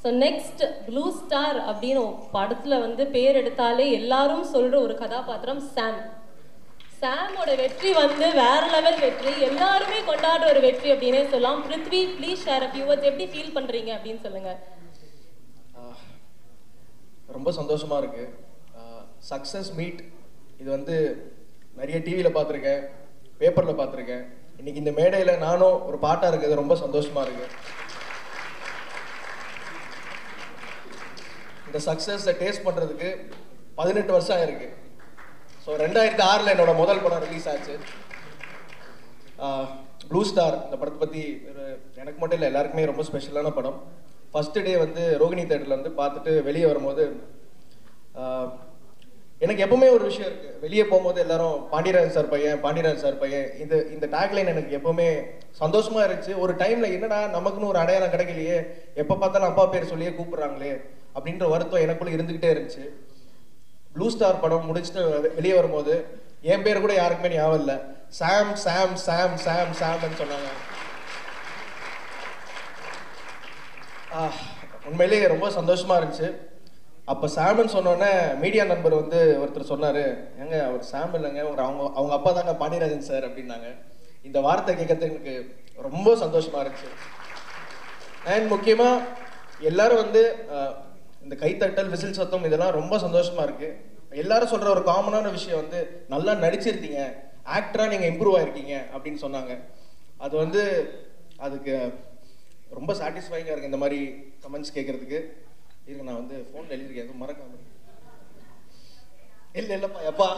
So next blue star அப்படின்னு படத்தில் வந்து பேர் எடுத்தாலே எல்லாரும் சொல்கிற ஒரு கதாபாத்திரம் சாம். சாமோட வெற்றி வந்து வேற லெவல் வெற்றி, எல்லாருமே கொண்டாடுற ஒரு வெற்றி அப்படின்னே சொல்லலாம். Prithvi, please share a few words. எப்படி ஃபீல் பண்றீங்க அப்படின்னு சொல்லுங்க. ரொம்ப சந்தோஷமா இருக்கு. சக்சஸ் மீட் இது வந்து நிறைய டிவியில் பார்த்துருக்கேன், பேப்பரில் பார்த்துருக்கேன். இன்னைக்கு இந்த மேடையில் நானும் ஒரு பாட்டாக இருக்குது, ரொம்ப சந்தோஷமா இருக்கு. இந்த சக்ஸஸை டேஸ்ட் பண்ணுறதுக்கு 18 வருஷம் ஆயிருக்கு. ஸோ 2006 என்னோட முதல் படம் ரிலீஸ் ஆச்சு, ப்ளூ ஸ்டார். இந்த படத்தை பற்றி எனக்கு மட்டும் இல்லை, எல்லாருக்குமே ரொம்ப ஸ்பெஷலான படம். ஃபஸ்ட்டு டே வந்து ரோகிணி தேட்டரில் வந்து பார்த்துட்டு வெளியே வரும்போது எனக்கு எப்பவுமே ஒரு விஷயம் இருக்குது. வெளியே போகும்போது எல்லாரும் பாண்டியராஜன் சார் பையன், பாண்டியராஜன் சார் பையன், இந்த டேக்லைன் எனக்கு எப்பவுமே சந்தோஷமாக இருந்துச்சு. ஒரு டைமில் என்னடா நமக்குன்னு ஒரு அடையாளம் கிடைக்கலையே, எப்போ பார்த்தாலும் அப்பா பேர் சொல்லியே கூப்பிட்றாங்களே அப்படின்ற வருத்தம் எனக்குள்ளே இருந்துக்கிட்டே இருந்துச்சு. ப்ளூ ஸ்டார் படம் முடிச்சுட்டு வெளியே வரும்போது என் பேர் கூட யாருக்குமே ஞாபகம் இல்லை. சாம் சாம் சாம் சாம் சாம்னு சொன்னாங்க. உண்மையிலேயே ரொம்ப சந்தோஷமா இருந்துச்சு. அப்போ சாம்னு சொன்னோன்னே மீடியா நண்பர் வந்து ஒருத்தர் சொன்னார், ஏங்க அவர் சாம் இல்லைங்க, அவங்க அப்பா தாங்க பாண்டியராஜன் சார் அப்படின்னாங்க. இந்த வார்த்தை கேட்கறது எனக்கு ரொம்ப சந்தோஷமா இருந்துச்சு. அண்ட் முக்கியமாக எல்லாரும் வந்து இந்த கைத்தட்டல், விசில் சத்தம், இதெல்லாம் ரொம்ப சந்தோஷமா இருக்கு. எல்லாரும் சொல்ற ஒரு காமனான விஷயம் வந்து நல்லா நடிச்சிருக்கீங்க, ஆக்டரா நீங்க இம்ப்ரூவ் ஆயிருக்கீங்க அப்படின்னு சொன்னாங்க. அது வந்து அதுக்கு ரொம்ப சாட்டிஸ்ஃபைங்காக இருக்கு இந்த மாதிரி கமெண்ட்ஸ் கேட்கறதுக்கு. இதுக்கு நான் வந்து ஃபோனில் எழுதியிருக்கேன், எதுவும் மறக்காம. இல்லைப்பா எப்பா.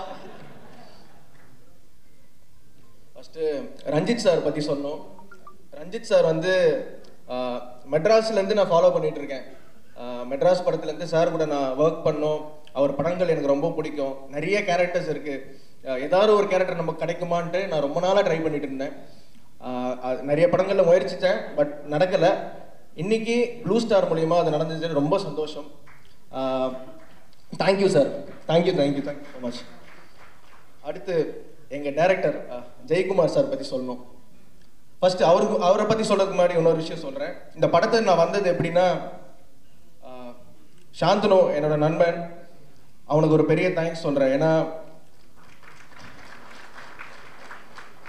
ஃபர்ஸ்ட் ரஞ்சித் சார் பத்தி சொன்னோம். ரஞ்சித் சார் வந்து மெட்ராஸ்லேருந்து நான் ஃபாலோ பண்ணிட்டு இருக்கேன். மெட்ராஸ் படத்துலேருந்து சார் கூட நான் ஒர்க் பண்ணோம். அவர் படங்கள் எனக்கு ரொம்ப பிடிக்கும். நிறைய கேரக்டர்ஸ் இருக்கு, ஏதாவது ஒரு கேரக்டர் நமக்கு கிடைக்குமான்ட்டு நான் ரொம்ப நாளாக ட்ரை பண்ணிட்டு இருந்தேன். நிறைய படங்களில் முயற்சித்தேன், பட் நடக்கலை. இன்னைக்கு ப்ளூ ஸ்டார் மூலியமாக அது நடந்துச்சு, ரொம்ப சந்தோஷம். Thank you sir, thank you so much. அடுத்து எங்கள் டைரக்டர் ஜெயக்குமார் சார் பற்றி சொல்லணும். ஃபர்ஸ்ட் அவரை பற்றி சொல்கிறதுக்கு முன்னாடி இன்னொரு விஷயம் சொல்கிறேன். இந்த படத்தை நான் வந்தது எப்படின்னா, சாந்தனு என்னோட நண்பன், அவனுக்கு ஒரு பெரிய தேங்க்ஸ் சொல்கிறேன். ஏன்னா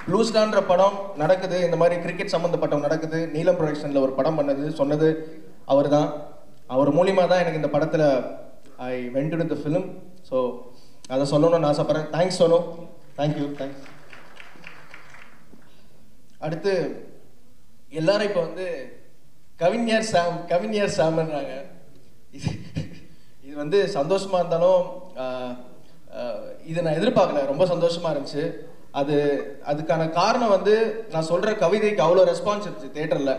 ப்ளூ ஸ்டார்ன்ற படம் நடக்குது, இந்த மாதிரி கிரிக்கெட் சம்மந்தப்பட்ட நடக்குது, நீலம் ப்ரொடக்ஷனில் ஒரு படம் சொன்னது அவர் தான். அவர் மூலியமாக தான் எனக்கு இந்த படத்தில் I went to the film. So அதை சொல்லணும்னு ஆசைப்பட்றேன். Thanks Sonu, thank you. அடுத்து எல்லாரும் இப்போ வந்து கவிஞர் சாம்ன்றாங்க. இது வந்து சந்தோஷமா இருந்தாலும் இதை நான் எதிர்பார்க்கல, ரொம்ப சந்தோஷமா இருந்துச்சு. அதுக்கான காரணம் வந்து நான் சொல்ற கவிதைக்கு அவ்வளோ ரெஸ்பான்ஸ் இருந்துச்சு தியேட்டர்ல.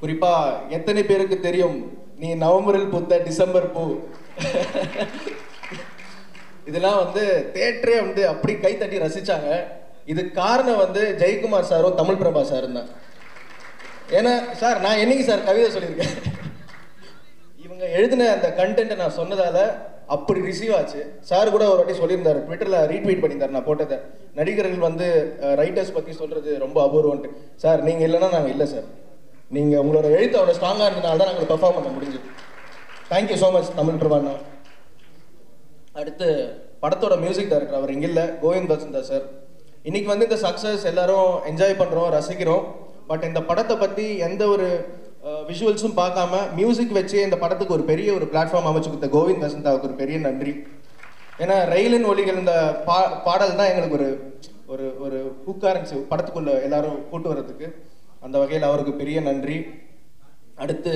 குறிப்பா எத்தனை பேருக்கு தெரியும் நீ நவம்பரில் பூத்த டிசம்பர் பூ, இதெல்லாம் வந்து தியேட்டரே வந்து அப்படி கை தட்டி ரசிச்சாங்க. இதுக்கு காரணம் வந்து ஜெயக்குமார் சாரும் தமிழ் பிரபா சாரும் தான். ஏன்னா சார் நான் என்னைக்கு சார் கவிதை சொல்லியிருக்கேன், இவங்க எழுதின அந்த கண்டென்ட்டை நான் சொன்னதால அப்படி ரிசீவ் ஆச்சு. சார் கூட ஒரு வாட்டி சொல்லியிருந்தாரு, ட்விட்டரில் ரீட்வீட் பண்ணியிருந்தார் நான் போட்டதை. நடிகர்கள் வந்து ரைட்டர்ஸ் பற்றி சொல்கிறது ரொம்ப அபூர்வம்ட்டு. சார் நீங்கள் இல்லைன்னா நாங்கள் இல்லை சார், நீங்கள் உங்களோட எழுத்து அவ்வளோ ஸ்ட்ராங்காக இருந்தனால தான் நாங்கள் பெர்ஃபார்ம் பண்ண முடிஞ்சது. தேங்க்யூ ஸோ மச் தமிழ் பிரபாண்ணா. அடுத்து படத்தோட மியூசிக் டைரக்டர், அவர் இங்கே இல்லை, கோவிந்த் வசந்தா சார். இன்னைக்கு வந்து இந்த சக்ஸஸ் எல்லாரும் என்ஜாய் பண்ணுறோம், ரசிக்கிறோம். பட் இந்த படத்தை பற்றி எந்த ஒரு விஷுவல்ஸும் பார்க்காம மியூசிக் வச்சு இந்த படத்துக்கு ஒரு பெரிய ஒரு பிளாட்ஃபார்ம் அமைச்சு கொடுத்த கோவிந்த் வசந்தாவுக்கு ஒரு பெரிய நன்றி. ஏன்னா ரயிலின் ஒலிகள் இந்த பாடல் தான் எங்களுக்கு ஒரு ஒரு ஹூக்காக இருந்துச்சு படத்துக்குள்ள எல்லாரும் கூட்டு வர்றதுக்கு. அந்த வகையில் அவருக்கு பெரிய நன்றி. அடுத்து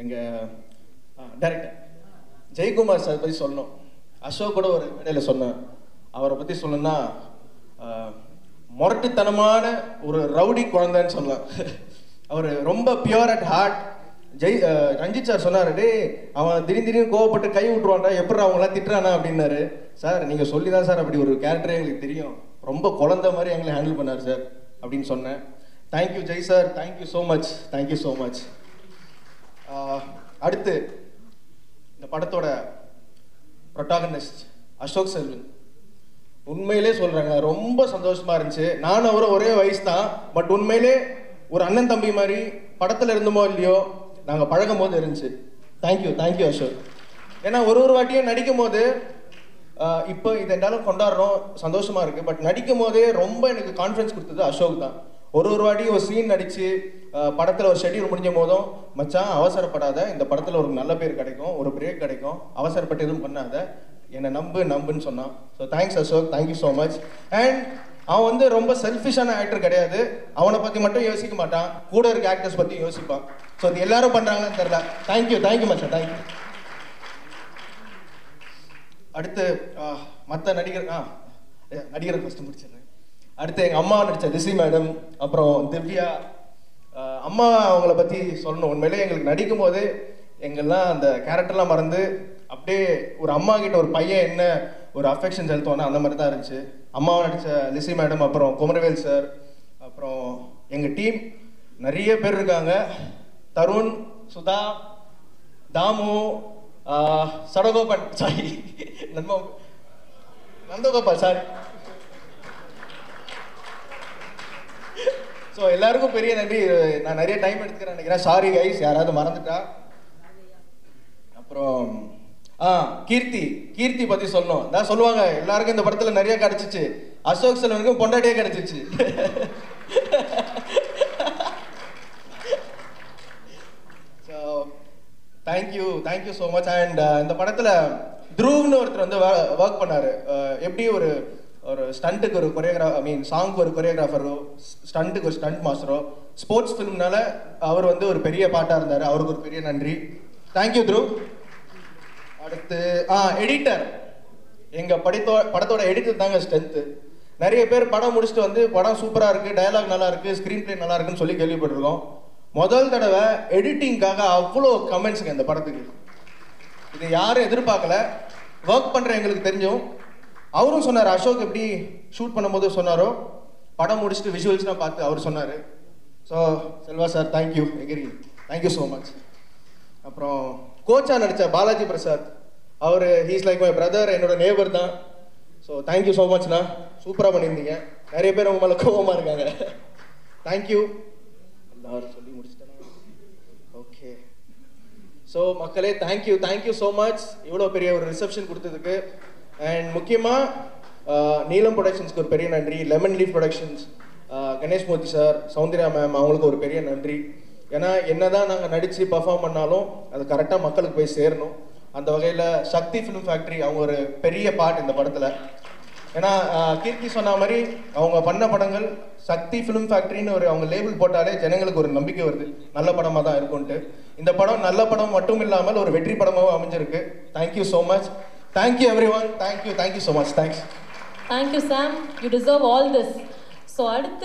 எங்கள் டைரக்டர் ஜெயக்குமார் சார் பற்றி சொல்லணும். அசோக் கூட ஒரு மேடையில் சொன்னேன். அவரை பற்றி சொல்லணும்னா முரட்டுத்தனமான ஒரு ரவுடி குழந்தைன்னு சொல்லலாம். அவர் ரொம்ப pure at heart. Ranjith sir சொன்னார், டே அவன் திடீர்னு கோவப்பட்டு கை விட்டுருவான்டா, எப்படி அவங்களாம் திட்டுறானா அப்படின்னாரு. சார் நீங்கள் சொல்லி தான் சார் அப்படி ஒரு கேரக்டரே எங்களுக்கு தெரியும், ரொம்ப குழந்தை மாதிரி எங்களை ஹேண்டில் பண்ணார் சார் அப்படின்னு சொன்னேன். Thank you Jai sir, thank you so much. அடுத்து இந்த படத்தோட ப்ரொட்டாகனிஸ்ட் அசோக் செல்வன். உண்மையிலே சொல்கிறாங்க, ரொம்ப சந்தோஷமாக இருந்துச்சு. நானும் அவரும் ஒரே வயசு தான், பட் உண்மையிலே ஒரு அண்ணன் தம்பி மாதிரி படத்தில் இருந்தோமோ இல்லையோ நாங்கள் பழகும் போது இருந்துச்சு. தேங்க்யூ அசோக். ஏன்னா ஒரு வாட்டியும் நடிக்கும் போது இப்போ இது என்னாலும் கொண்டாடுறோம், சந்தோஷமாக இருக்குது. பட் நடிக்கும் போதே ரொம்ப எனக்கு கான்ஃபிடன்ஸ் கொடுத்தது அசோக் தான். ஒரு வாட்டி ஒரு சீன் நடித்து படத்தில் ஒரு ஷெட்யூல் முடிஞ்ச போதும், மச்சான் அவசரப்படாத, இந்த படத்தில் ஒரு நல்ல பேர் கிடைக்கும், ஒரு பிரேக் கிடைக்கும், அவசரப்பட்டு எதுவும் பண்ணாத, என்னை நம்புன்னு சொன்னான். So thanks Ashok, thank you so much. And அவன் வந்து ரொம்ப செல்ஃபிஷான ஆக்டர் கிடையாது. அவனை பற்றி மட்டும் யோசிக்க மாட்டான், கூட இருக்க ஆக்டர்ஸ் பற்றி யோசிப்பான். ஸோ அது எல்லாரும் பண்ணுறாங்கன்னு தெரில. தேங்க்யூ மச்சான், தேங்க்யூ. அடுத்து மற்ற நடிகர் ஃபஸ்ட்டு முடிச்சிடுறேன். அடுத்து எங்கள் அம்மா நடித்த லிசி மேடம், அப்புறம் திவ்யா அம்மா, அவங்கள பற்றி சொல்லணும். உண்மையிலே எங்களுக்கு நடிக்கும் போது எங்கெல்லாம் அந்த கேரக்டர்லாம் மறந்து அப்படியே ஒரு அம்மா கிட்ட ஒரு பையன் என்ன ஒரு அஃபெக்ஷன் செலுத்துவானா அந்த மாதிரி தான் இருந்துச்சு. அம்மாவை நடித்த லிசி மேடம், அப்புறம் குமரவேல் சார், அப்புறம் எங்கள் டீம் நிறைய பேர் இருக்காங்க. Tharun, Sudha, Dhamu, Sadagopal, sorry Nandagopal sir. So எல்லாருக்கும் பெரிய நன்றி. நான் நிறைய டைம் எடுத்துக்கிறேன் நினைக்கிறேன். சாரி கைஸ், யாராவது மறந்துட்டா. அப்புறம் கீர்த்தி பற்றி சொல்லணும். நான் சொல்லுவாங்க எல்லாருக்கும் இந்த படத்தில் நிறைய கிடச்சிச்சு, அசோக் செல்வனுக்கும் பொண்டாட்டியே கிடச்சிச்சு. So thank you so much. And இந்த படத்தில் த்ருவ்னு ஒருத்தர் வந்து ஒர்க் பண்ணார். எப்படி ஒரு ஸ்டண்ட்டுக்கு ஒரு சாங்க்கு ஒரு கொரியோகிராஃபரோ, ஸ்டண்ட்டுக்கு ஒரு ஸ்டண்ட் மாஸ்டரோ, ஸ்போர்ட்ஸ் ஃபிலிம்னால அவர் வந்து ஒரு பெரிய பாட்டாக இருந்தார். அவருக்கு ஒரு பெரிய நன்றி. தேங்க்யூ த்ருவ். அடுத்து எடிட்டர், எங்கள் படத்தோட எடிட்டர் தாங்க ஸ்ட்ரென்த்து. நிறைய பேர் படம் முடிச்சுட்டு வந்து படம் சூப்பராக இருக்குது, டயலாக் நல்லா இருக்குது, ஸ்க்ரீன் பிளே நல்லா இருக்குன்னு சொல்லி கேள்விப்பட்டிருக்கோம். முதல் தடவை எடிட்டிங்காக அவ்வளோ கமெண்ட்ஸுங்க இந்த படத்துக்கு. இது யாரும் எதிர்பார்க்கல. ஒர்க் பண்ணுற எங்களுக்கு தெரிஞ்சோம். அவரும் சொன்னார், அசோக் எப்படி ஷூட் பண்ணும்போது சொன்னாரோ, படம் முடிச்சுட்டு விஷுவல்ஸ்லாம் பார்த்து அவர் சொன்னார். So Selva sir, thank you thank you so much. அப்புறம் கோச்சா நடித்த பாலாஜி பிரசாத், அவர் ஹீஸ் லைக் மை பிரதர், என்னோட நேபர் தான். ஸோ தேங்க்யூ ஸோ மச்ண்ணா, சூப்பராக பண்ணியிருந்தீங்க. நிறைய பேர் உங்க மேலே கோபமாக இருக்காங்க. தேங்க்யூ எல்லாரும் சொல்லி முடிச்சிட்டேன். ஓகே, ஸோ மக்களே தேங்க்யூ ஸோ மச் இவ்வளோ பெரிய ஒரு ரிசப்ஷன் கொடுத்ததுக்கு. அண்ட் முக்கியமாக நீலம் ப்ரொடக்ஷன்ஸ்க்கு ஒரு பெரிய நன்றி, லெமன் லீஃப் ப்ரொடக்ஷன்ஸ், கணேஷ் மூர்த்தி சார், சௌந்தர்யா மேம், அவங்களுக்கு ஒரு பெரிய நன்றி. ஏன்னா என்னதான் நாங்கள் நடித்து பர்ஃபார்ம் பண்ணாலும் அது கரெக்டாக மக்களுக்கு போய் சேரணும். அந்த வகையில் சக்தி ஃபிலிம் ஃபேக்ட்ரி அவங்க ஒரு பெரிய பார்ட் இந்த படத்தில். ஏன்னா கீர்த்தி சொன்ன மாதிரி அவங்க பண்ண படங்கள் சக்தி ஃபிலிம் ஃபேக்ட்ரின்னு ஒரு அவங்க லேபிள் போட்டாலே ஜனங்களுக்கு ஒரு நம்பிக்கை வருது, நல்ல படமாக தான் இருக்கும்ட்டு. இந்த படம் நல்ல படம் மட்டும் இல்லாமல் ஒரு வெற்றி படமாகவும் அமைஞ்சிருக்கு. Thank you so much. Thank you everyone. Thank you so much. Thanks. Thank you Sam. You deserve all this. So அடுத்து